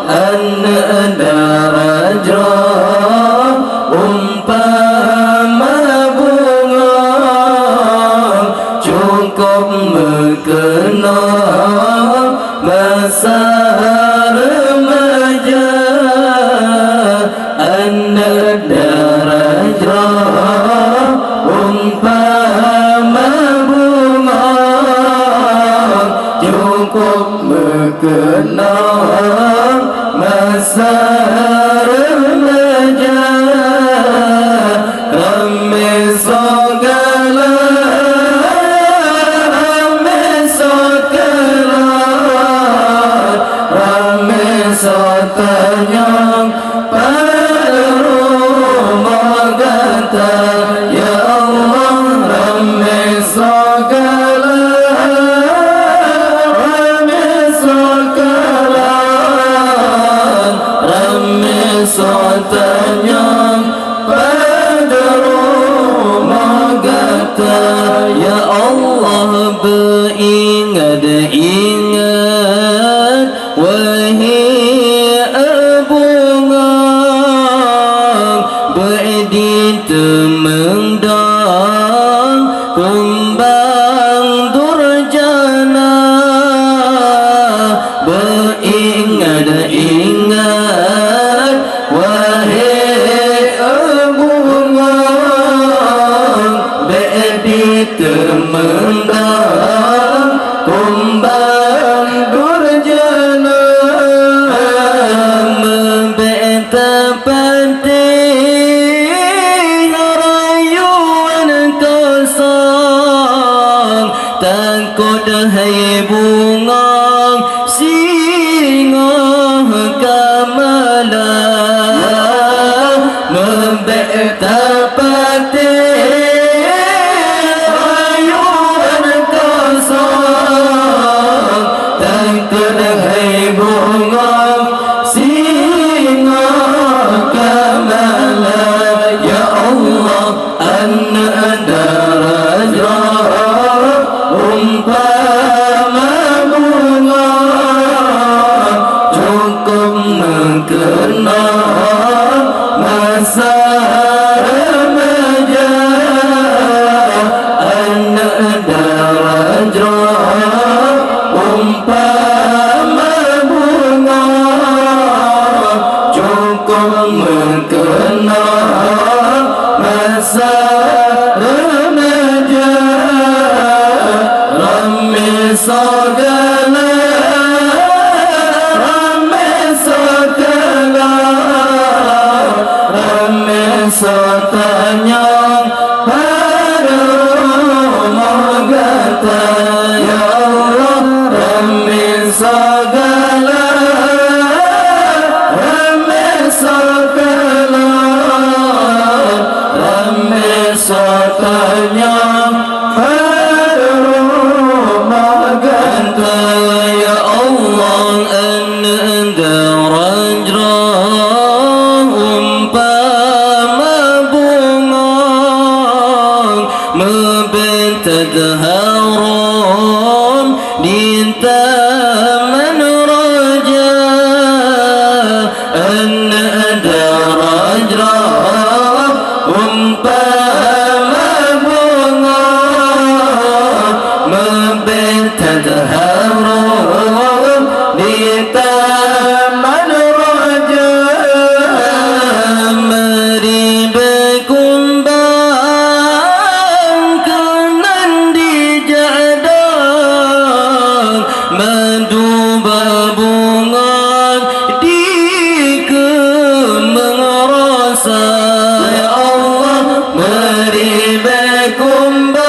Anda rajah umpama bunga cukup mengenal masa remaja. Anda rajah umpama bunga cukup mengenal masa remaja. Ramai segala, ramai segala, ramai setanya pada rumah kata ya Allah. Ramai segala, ramai segala, ramai setanya pada rumah kata ya Allah. Beringat-ingat wahai abungang berdi temengdang kembang durjana. Beringat-ingat wahai abungang berdi temengdang kembang durjana. Membeta penting rayuan kosong takut hai bunga singa kamala. Membeta penting rayuan kosong takut hai bunga singa kamala. Ya Allah, Anda rajah umpama bunga cukup mengenal masa remaja. Anda rajah umpama bunga cukup mengenal masa remaja. Ramai segala, ramai segala, ramai setanya pada rumah kata ya Allah. Ramai segala, ramai segala, ramai setanya pada rumah kata ya Allah. Anda rajah umpama bunga membentad haram di taman raja. Anda rajah umpama bunga membentad haram di taman raja. Mari berkumbang kenan di jadang madu berbunga di kemeng rasa ya Allah. Mari berkumbang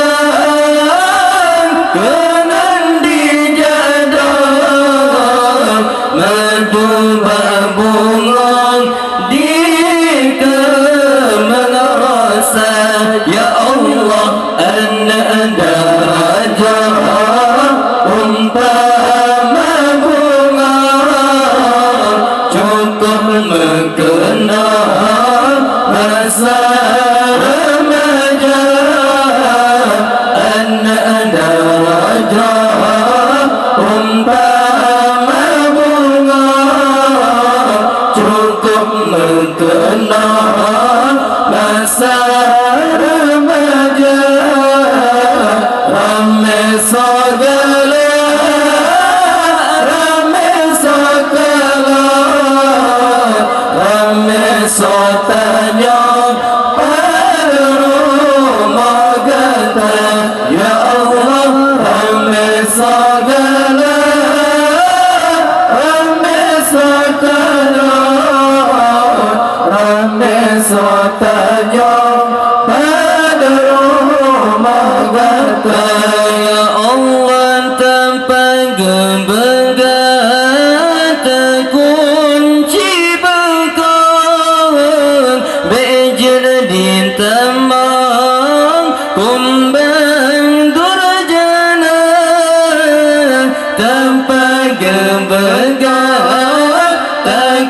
kenan di jadang madu berbunga di kemeng rasa ya Allah. Anda rajah umpama bunga cukup mengenal masa remaja. Anda rajah umpama bunga terus rame sotanya pada rumah kata ya Allah tanpa gembegat kunci bengkok bejir din tamang kumbang durjana tanpa gembegat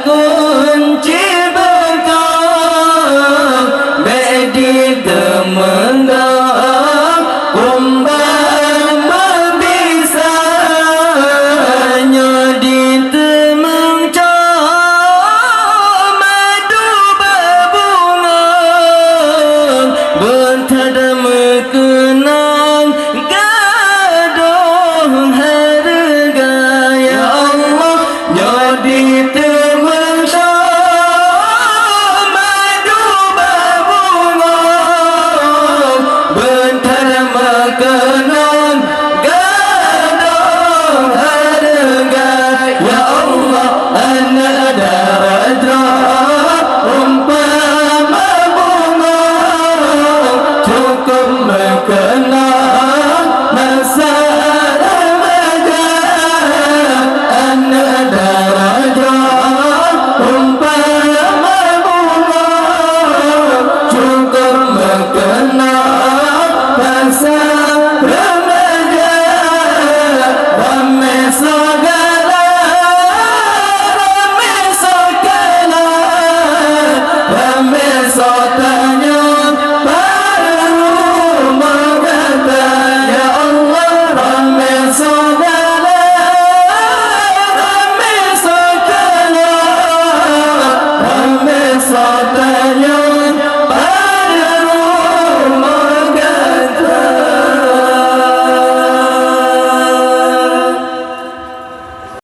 kunci bengkok bejir demengang kumbang membisanya di temeng madu babungan bertada mekenang gaduh harga ya Allah nyadi